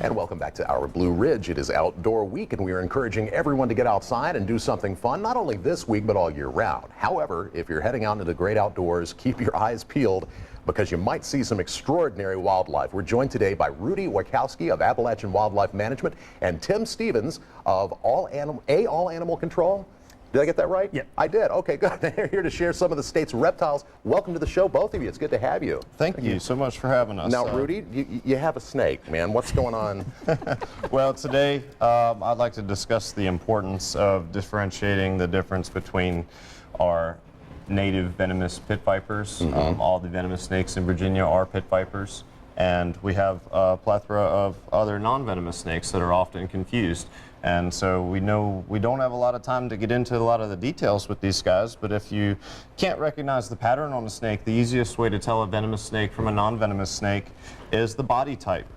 And welcome back to our Blue Ridge. It is Outdoor Week, and we are encouraging everyone to get outside and do something fun, not only this week, but all year round. However, if you're heading out into the great outdoors, keep your eyes peeled because you might see some extraordinary wildlife. We're joined today by Rudy Wachowski of Appalachian Wildlife Management and Tim Stevens of All Animal Control. Did I get that right? Yep. I did. Okay, good. They're here to share some of the state's reptiles. Welcome to the show, both of you. It's good to have you. Thank you so much for having us. Now, Rudy, you have a snake, man. What's going on? Well, today I'd like to discuss the importance of differentiating the difference between our native venomous pit vipers. All the venomous snakes in Virginia are pit vipers, and we have a plethora of other non-venomous snakes that are often confused. And so we know we don't have a lot of time to get into a lot of the details with these guys, but if you can't recognize the pattern on a snake, the easiest way to tell a venomous snake from a non-venomous snake is the body type.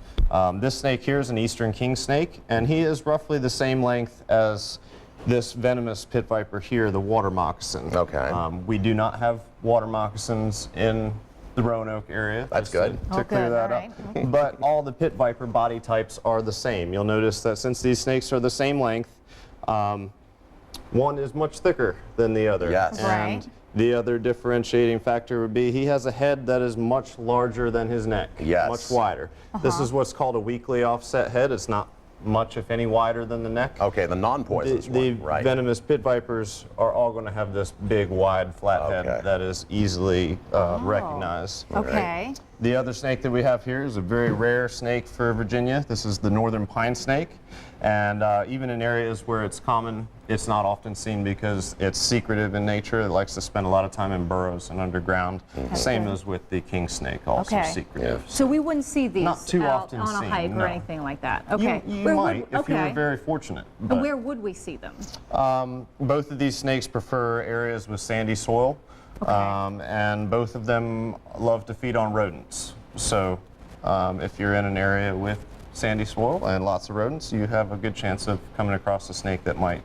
This snake here is an eastern king snake, and he is roughly the same length as this venomous pit viper here, the water moccasin. Okay. We do not have water moccasins in the Roanoke area. That's good. To clear that up. But all the pit viper body types are the same. You'll notice that since these snakes are the same length, one is much thicker than the other. Yes. And the other differentiating factor would be he has a head that is much larger than his neck. Yes. Much wider. This is what's called a weakly offset head. It's not much, if any, wider than the neck. Okay, the non-poisonous one, right? The venomous pit vipers are all going to have this big, wide, flat head that is easily recognized. Okay. Right. The other snake that we have here is a very rare snake for Virginia. This is the northern pine snake. And even in areas where it's common, it's not often seen because it's secretive in nature. It likes to spend a lot of time in burrows and underground. Same as with the king snake, also secretive. So we wouldn't see these Not too out often on a seen, hike no. or anything like that. Okay. You might if you were very fortunate. And where would we see them? Both of these snakes prefer areas with sandy soil, and both of them love to feed on rodents. So if you're in an area with sandy soil and lots of rodents, you have a good chance of coming across a snake that might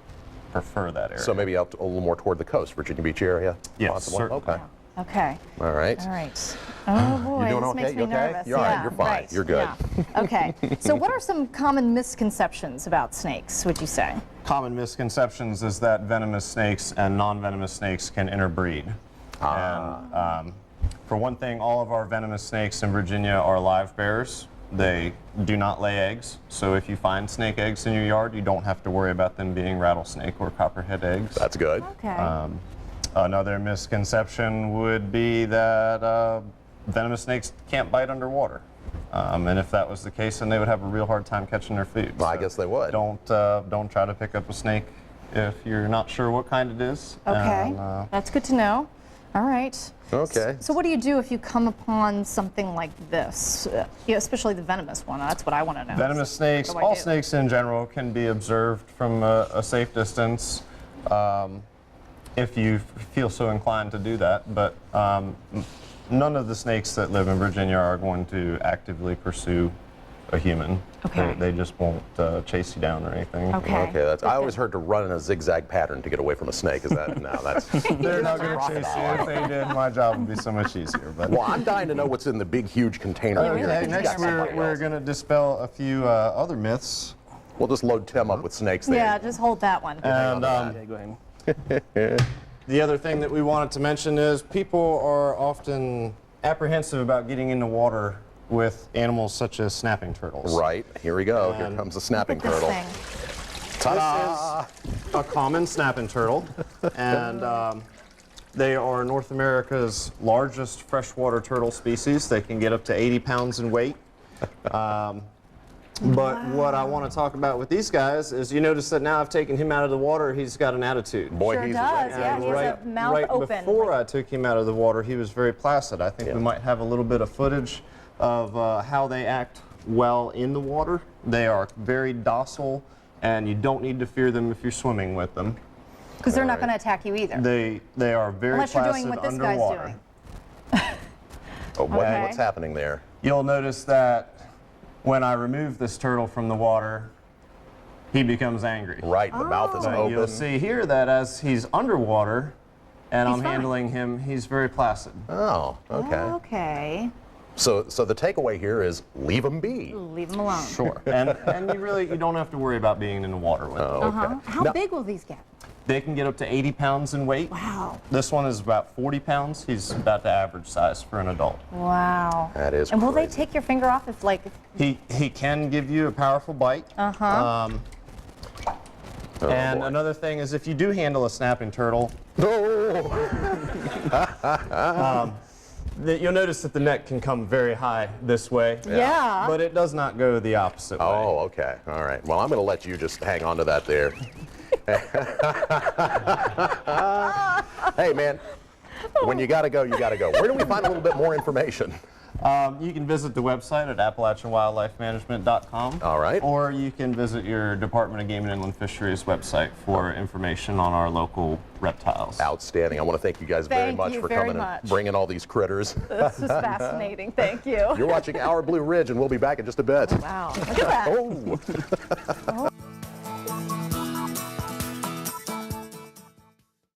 prefer that area. So maybe out a little more toward the coast, Virginia Beach area? Yes, possibly? certainly. Okay. Okay. All right. All right. Oh boy, You're doing this okay? makes me You okay? nervous. You're all right. You're fine. Right. You're good. Yeah. Okay. So what are some common misconceptions about snakes, would you say? Common misconceptions is that venomous snakes and non-venomous snakes can interbreed. And for one thing, all of our venomous snakes in Virginia are live bearers. They do not lay eggs, so if you find snake eggs in your yard, you don't have to worry about them being rattlesnake or copperhead eggs. That's good. Okay. Another misconception would be that venomous snakes can't bite underwater. And if that was the case, then they would have a real hard time catching their food. Well, I So guess they would. Don't try to pick up a snake if you're not sure what kind it is. Okay. And, That's good to know. All right. Okay. So what do you do if you come upon something like this, especially the venomous one? That's what I want to know. Venomous snakes, What do I all do? snakes in general, can be observed from a safe distance if you feel so inclined to do that. But none of the snakes that live in Virginia are going to actively pursue a human. Okay. They just won't chase you down or anything. Okay. Okay, that's. I always heard to run in a zigzag pattern to get away from a snake. Is that no? That's. They're not going to chase you. If they did, my job would be so much easier. But Well, I'm dying to know what's in the big, huge container here. okay, You next got somebody we're else. going to dispel a few other myths. We'll just load Tim up with snakes there. Yeah, just hold that one. And go ahead. the other thing that we wanted to mention is people are often apprehensive about getting into water with animals such as snapping turtles. Right. Here we go. Here And comes the snapping Look at this turtle. thing. Ta-da! This is a common snapping turtle, and they are North America's largest freshwater turtle species. They can get up to 80 pounds in weight. But what I want to talk about with these guys is you notice that now I've taken him out of the water, he's got an attitude. Boy, Sure he's does, a yeah. He has a mouth right open. before I took him out of the water, he was very placid. I think we might have a little bit of footage of how they act well in the water. They are very docile, and you don't need to fear them if you're swimming with them. Because they're not going to attack you either. They are very Unless you're placid doing what this underwater. guy's doing. Oh, Okay. what's happening there? You'll notice that when I remove this turtle from the water, he becomes angry. Right, the mouth is But open. you'll see here that as he's underwater and He's I'm fine. handling him, he's very placid. Oh, okay. Okay. So the takeaway here is leave them be. Leave them alone. Sure. And you don't have to worry about being in the water with them. Oh, okay. How Now- big will these get? They can get up to 80 pounds in weight. Wow. This one is about 40 pounds. He's about the average size for an adult. Wow. That is And will they crazy. take your finger off if like? He can give you a powerful bite. Uh-huh. Oh, And boy. another thing is if you do handle a snapping turtle, you'll notice that the neck can come very high this way. Yeah. But it does not go the opposite way. Oh, okay. All right. Well, I'm going to let you just hang on to that there. Hey, man, when you got to go, you got to go. Where do we find a little bit more information? You can visit the website at AppalachianWildlifeManagement.com. All right. Or you can visit your Department of Game and Inland Fisheries website for information on our local reptiles. Outstanding. I want to thank you guys very Thank much you for very coming much. and bringing all these critters. This was fascinating. Thank you. You're watching Our Blue Ridge, and we'll be back in just a bit. Wow. Look at that. Oh. Oh